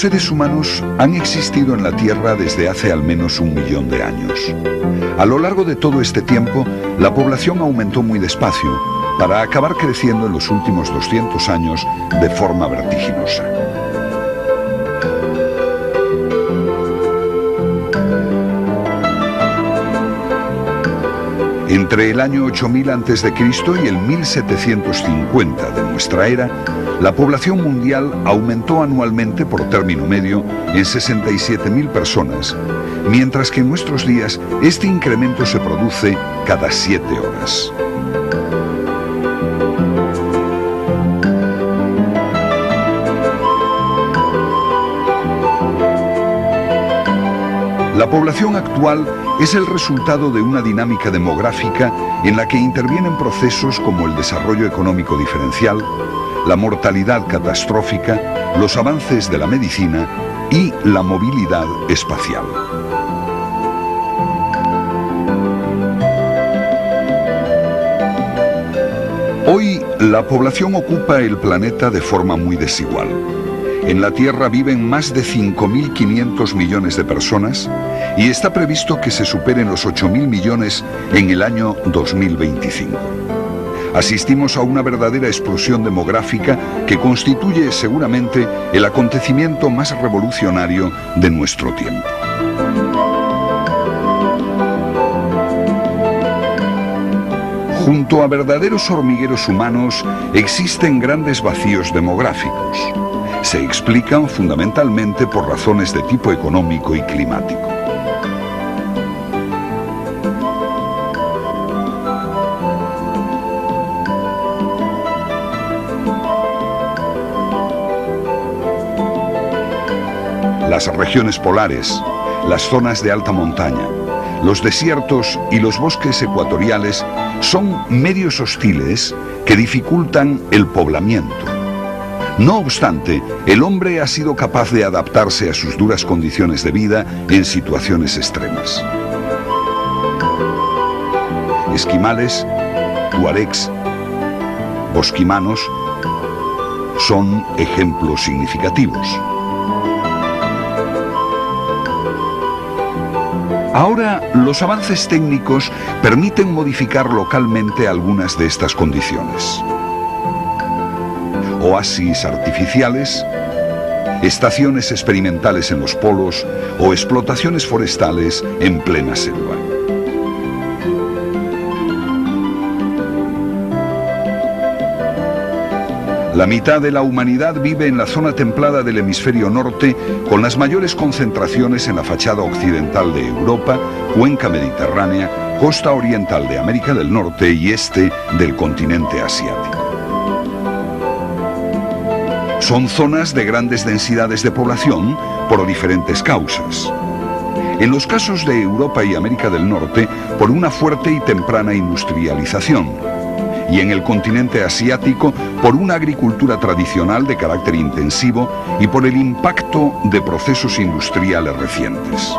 seres humanos han existido en la Tierra desde hace al menos 1 millón de años. A lo largo de todo este tiempo, la población aumentó muy despacio, para acabar creciendo en los últimos 200 años de forma vertiginosa. Entre el año 8000 a.C. y el 1750 de nuestra era, la población mundial aumentó anualmente por término medio en 67.000 personas, mientras que en nuestros días este incremento se produce cada 7 horas. La población actual es el resultado de una dinámica demográfica en la que intervienen procesos como el desarrollo económico diferencial, la mortalidad catastrófica, los avances de la medicina y la movilidad espacial. Hoy, la población ocupa el planeta de forma muy desigual. En la Tierra viven más de 5.500 millones de personas y está previsto que se superen los 8.000 millones en el año 2025. Asistimos a una verdadera explosión demográfica que constituye seguramente el acontecimiento más revolucionario de nuestro tiempo. Junto a verdaderos hormigueros humanos existen grandes vacíos demográficos. Se explican fundamentalmente por razones de tipo económico y climático. Las regiones polares, las zonas de alta montaña, los desiertos y los bosques ecuatoriales son medios hostiles que dificultan el poblamiento. No obstante, el hombre ha sido capaz de adaptarse a sus duras condiciones de vida en situaciones extremas. Esquimales, tuaregs, bosquimanos son ejemplos significativos. Ahora, los avances técnicos permiten modificar localmente algunas de estas condiciones. Oasis artificiales, estaciones experimentales en los polos o explotaciones forestales en plena selva. La mitad de la humanidad vive en la zona templada del hemisferio norte, con las mayores concentraciones en la fachada occidental de Europa, cuenca mediterránea, costa oriental de América del Norte y este del continente asiático. Son zonas de grandes densidades de población por diferentes causas. En los casos de Europa y América del Norte, por una fuerte y temprana industrialización. Y en el continente asiático, por una agricultura tradicional de carácter intensivo y por el impacto de procesos industriales recientes.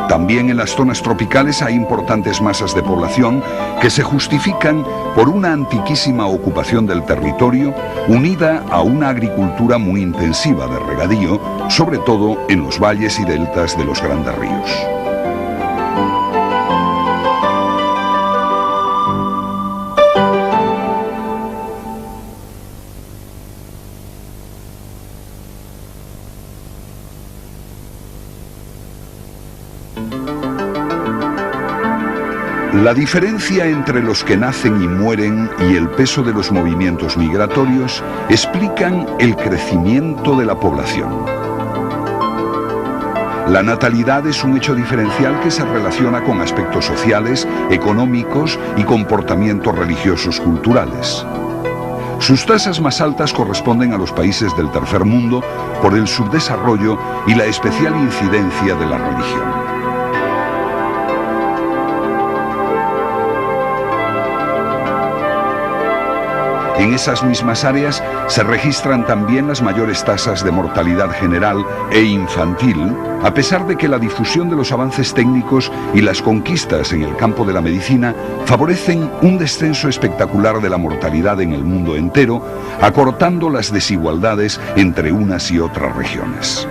También en las zonas tropicales hay importantes masas de población que se justifican por una antiquísima ocupación del territorio unida a una agricultura muy intensiva de regadío, sobre todo en los valles y deltas de los grandes ríos. La diferencia entre los que nacen y mueren y el peso de los movimientos migratorios explican el crecimiento de la población. La natalidad es un hecho diferencial que se relaciona con aspectos sociales, económicos y comportamientos religiosos culturales. Sus tasas más altas corresponden a los países del tercer mundo por el subdesarrollo y la especial incidencia de la religión. En esas mismas áreas se registran también las mayores tasas de mortalidad general e infantil, a pesar de que la difusión de los avances técnicos y las conquistas en el campo de la medicina favorecen un descenso espectacular de la mortalidad en el mundo entero, acortando las desigualdades entre unas y otras regiones.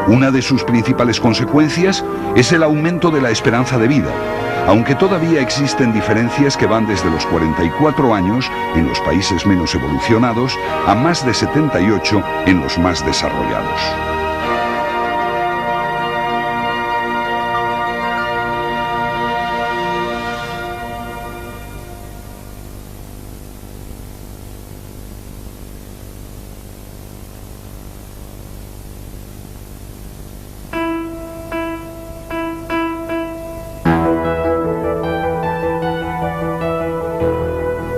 Una de sus principales consecuencias es el aumento de la esperanza de vida, aunque todavía existen diferencias que van desde los 44 años en los países menos evolucionados a más de 78 en los más desarrollados.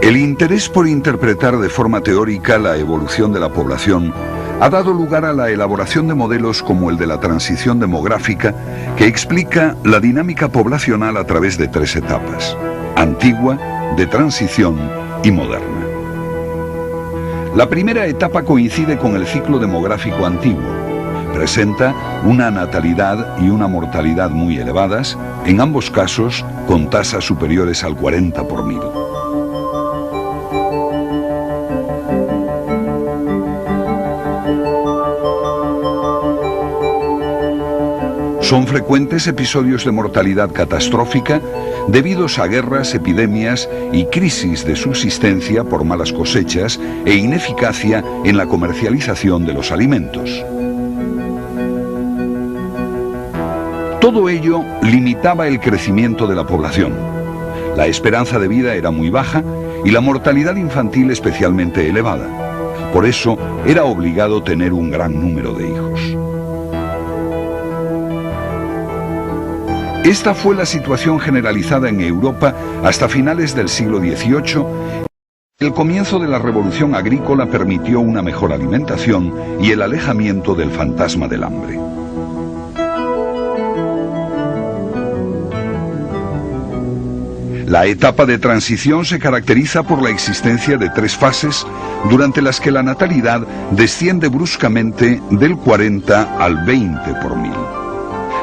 El interés por interpretar de forma teórica la evolución de la población ha dado lugar a la elaboración de modelos como el de la transición demográfica, que explica la dinámica poblacional a través de 3 etapas: antigua, de transición y moderna. La primera etapa coincide con el ciclo demográfico antiguo. Presenta una natalidad y una mortalidad muy elevadas, en ambos casos con tasas superiores al 40 por 1000. Son frecuentes episodios de mortalidad catastrófica debidos a guerras, epidemias y crisis de subsistencia por malas cosechas e ineficacia en la comercialización de los alimentos. Todo ello limitaba el crecimiento de la población. La esperanza de vida era muy baja y la mortalidad infantil especialmente elevada. Por eso era obligado tener un gran número de hijos. Esta fue la situación generalizada en Europa hasta finales del siglo XVIII. El comienzo de la revolución agrícola permitió una mejor alimentación y el alejamiento del fantasma del hambre. La etapa de transición se caracteriza por la existencia de 3 fases durante las que la natalidad desciende bruscamente del 40 al 20 por 1000.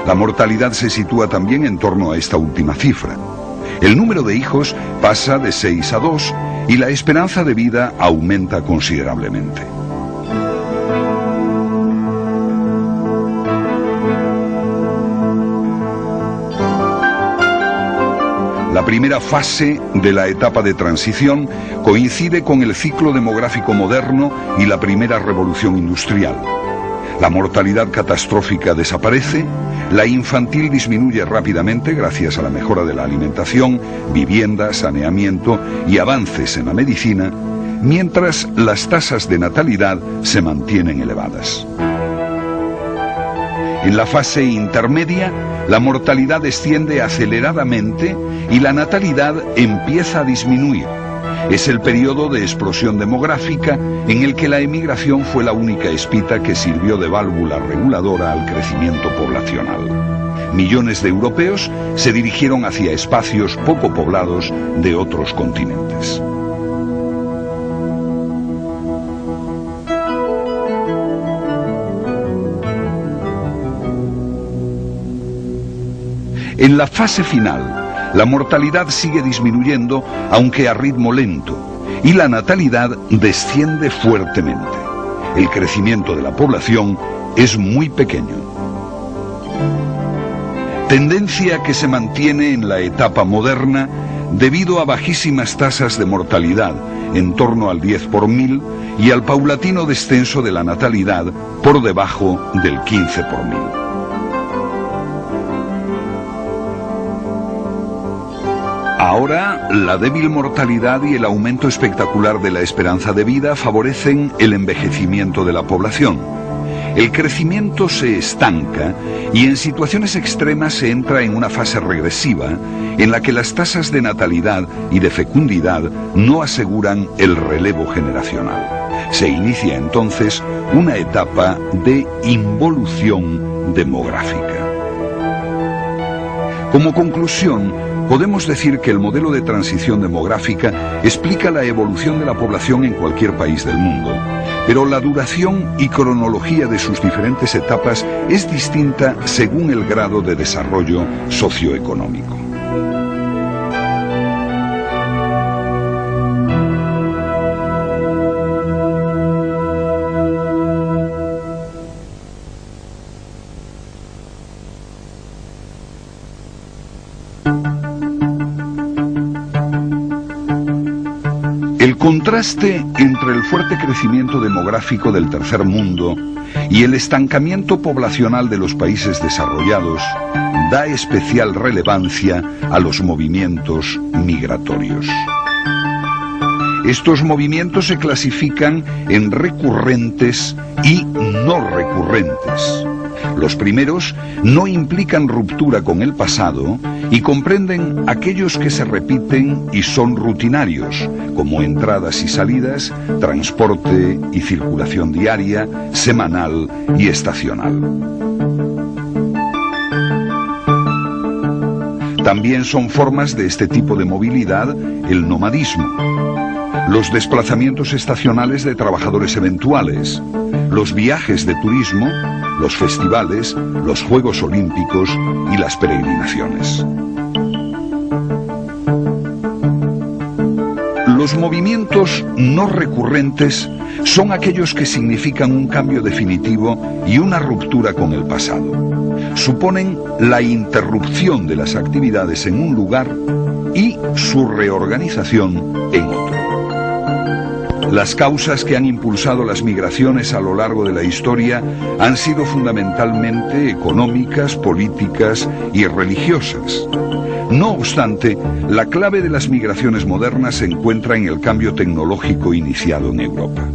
La mortalidad se sitúa también en torno a esta última cifra. El número de hijos pasa de 6 a 2 y la esperanza de vida aumenta considerablemente. La primera fase de la etapa de transición coincide con el ciclo demográfico moderno y la primera revolución industrial. La mortalidad catastrófica desaparece, la infantil disminuye rápidamente gracias a la mejora de la alimentación, vivienda, saneamiento y avances en la medicina, mientras las tasas de natalidad se mantienen elevadas. En la fase intermedia, la mortalidad desciende aceleradamente y la natalidad empieza a disminuir. Es el periodo de explosión demográfica en el que la emigración fue la única espita que sirvió de válvula reguladora al crecimiento poblacional. Millones de europeos se dirigieron hacia espacios poco poblados de otros continentes. En la fase final, la mortalidad sigue disminuyendo, aunque a ritmo lento, y la natalidad desciende fuertemente. El crecimiento de la población es muy pequeño. Tendencia que se mantiene en la etapa moderna debido a bajísimas tasas de mortalidad, en torno al 10 por 1000, y al paulatino descenso de la natalidad por debajo del 15 por 1000. Ahora, la débil mortalidad y el aumento espectacular de la esperanza de vida favorecen el envejecimiento de la población. El crecimiento se estanca y en situaciones extremas se entra en una fase regresiva en la que las tasas de natalidad y de fecundidad no aseguran el relevo generacional. Se inicia entonces una etapa de involución demográfica. Como conclusión, podemos decir que el modelo de transición demográfica explica la evolución de la población en cualquier país del mundo, pero la duración y cronología de sus diferentes etapas es distinta según el grado de desarrollo socioeconómico. El contraste entre el fuerte crecimiento demográfico del tercer mundo y el estancamiento poblacional de los países desarrollados da especial relevancia a los movimientos migratorios. Estos movimientos se clasifican en recurrentes y no recurrentes. Los primeros no implican ruptura con el pasado y comprenden aquellos que se repiten y son rutinarios, como entradas y salidas, transporte y circulación diaria, semanal y estacional. También son formas de este tipo de movilidad el nomadismo, los desplazamientos estacionales de trabajadores eventuales, los viajes de turismo, los festivales, los Juegos Olímpicos y las peregrinaciones. Los movimientos no recurrentes son aquellos que significan un cambio definitivo y una ruptura con el pasado. Suponen la interrupción de las actividades en un lugar y su reorganización en otro. Las causas que han impulsado las migraciones a lo largo de la historia han sido fundamentalmente económicas, políticas y religiosas. No obstante, la clave de las migraciones modernas se encuentra en el cambio tecnológico iniciado en Europa.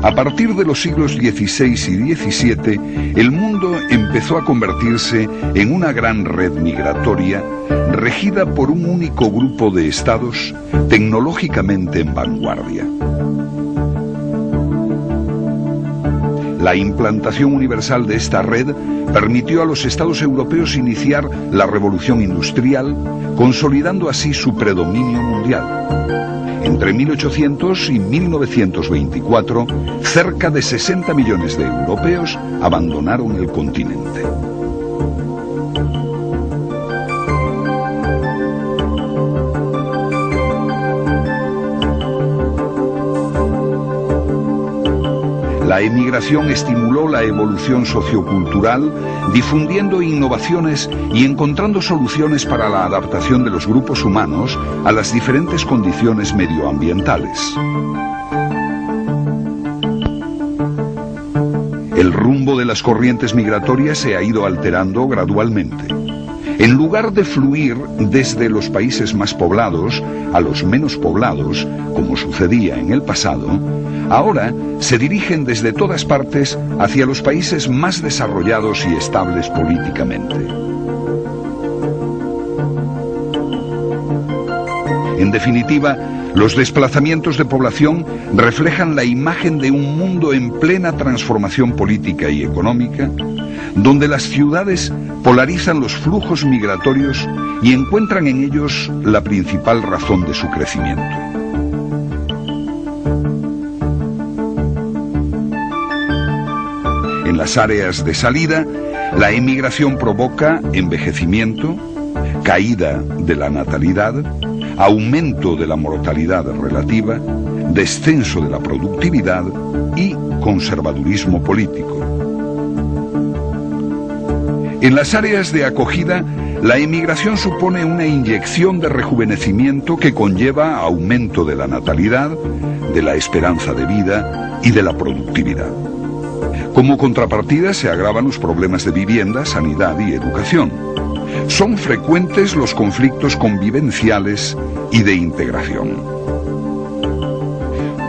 A partir de los siglos XVI y XVII, el mundo empezó a convertirse en una gran red migratoria regida por un único grupo de estados tecnológicamente en vanguardia. La implantación universal de esta red permitió a los estados europeos iniciar la revolución industrial, consolidando así su predominio mundial. Entre 1800 y 1924, cerca de 60 millones de europeos abandonaron el continente. La emigración estimuló la evolución sociocultural, difundiendo innovaciones y encontrando soluciones para la adaptación de los grupos humanos a las diferentes condiciones medioambientales. El rumbo de las corrientes migratorias se ha ido alterando gradualmente. En lugar de fluir desde los países más poblados a los menos poblados, como sucedía en el pasado, ahora se dirigen desde todas partes hacia los países más desarrollados y estables políticamente. En definitiva, los desplazamientos de población reflejan la imagen de un mundo en plena transformación política y económica, donde las ciudades polarizan los flujos migratorios y encuentran en ellos la principal razón de su crecimiento. En las áreas de salida, la emigración provoca envejecimiento, caída de la natalidad, aumento de la mortalidad relativa, descenso de la productividad y conservadurismo político. En las áreas de acogida, la emigración supone una inyección de rejuvenecimiento que conlleva aumento de la natalidad, de la esperanza de vida y de la productividad. Como contrapartida se agravan los problemas de vivienda, sanidad y educación. Son frecuentes los conflictos convivenciales y de integración.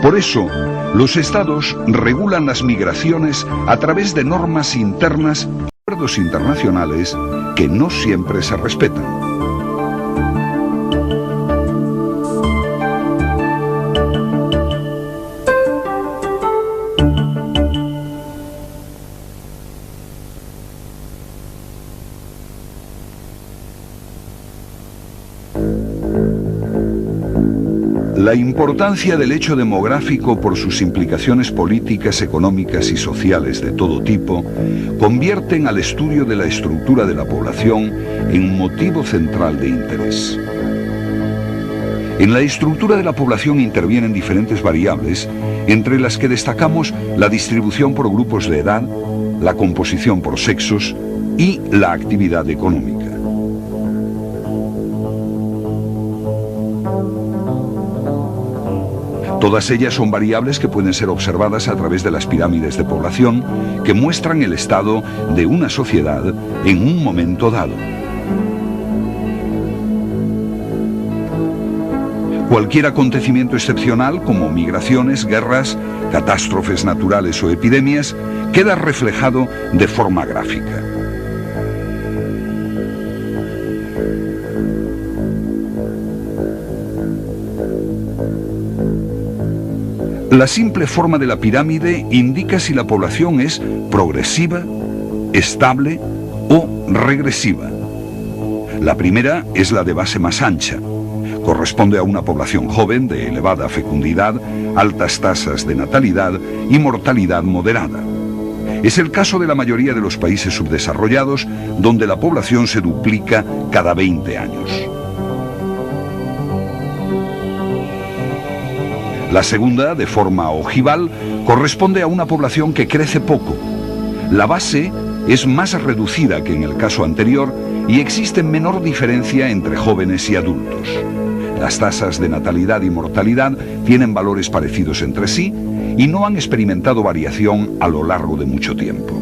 Por eso, los estados regulan las migraciones a través de normas internas y acuerdos internacionales que no siempre se respetan. La importancia del hecho demográfico por sus implicaciones políticas, económicas y sociales de todo tipo convierten al estudio de la estructura de la población en un motivo central de interés. En la estructura de la población intervienen diferentes variables, entre las que destacamos la distribución por grupos de edad, la composición por sexos y la actividad económica. Todas ellas son variables que pueden ser observadas a través de las pirámides de población que muestran el estado de una sociedad en un momento dado. Cualquier acontecimiento excepcional, como migraciones, guerras, catástrofes naturales o epidemias, queda reflejado de forma gráfica. La simple forma de la pirámide indica si la población es progresiva, estable o regresiva. La primera es la de base más ancha. Corresponde a una población joven de elevada fecundidad, altas tasas de natalidad y mortalidad moderada. Es el caso de la mayoría de los países subdesarrollados, donde la población se duplica cada 20 años. La segunda, de forma ojival, corresponde a una población que crece poco. La base es más reducida que en el caso anterior y existe menor diferencia entre jóvenes y adultos. Las tasas de natalidad y mortalidad tienen valores parecidos entre sí y no han experimentado variación a lo largo de mucho tiempo.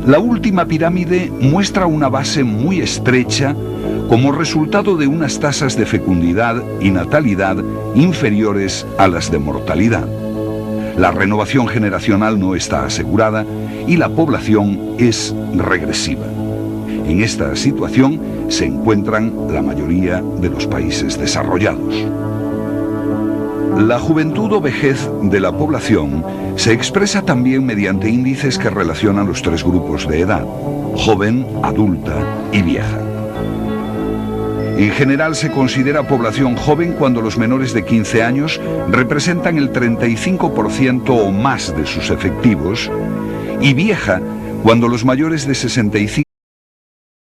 La última pirámide muestra una base muy estrecha como resultado de unas tasas de fecundidad y natalidad inferiores a las de mortalidad. La renovación generacional no está asegurada y la población es regresiva. En esta situación se encuentran la mayoría de los países desarrollados. La juventud o vejez de la población se expresa también mediante índices que relacionan los tres grupos de edad: joven, adulta y vieja. En general se considera población joven cuando los menores de 15 años representan el 35% o más de sus efectivos, y vieja cuando los mayores de 65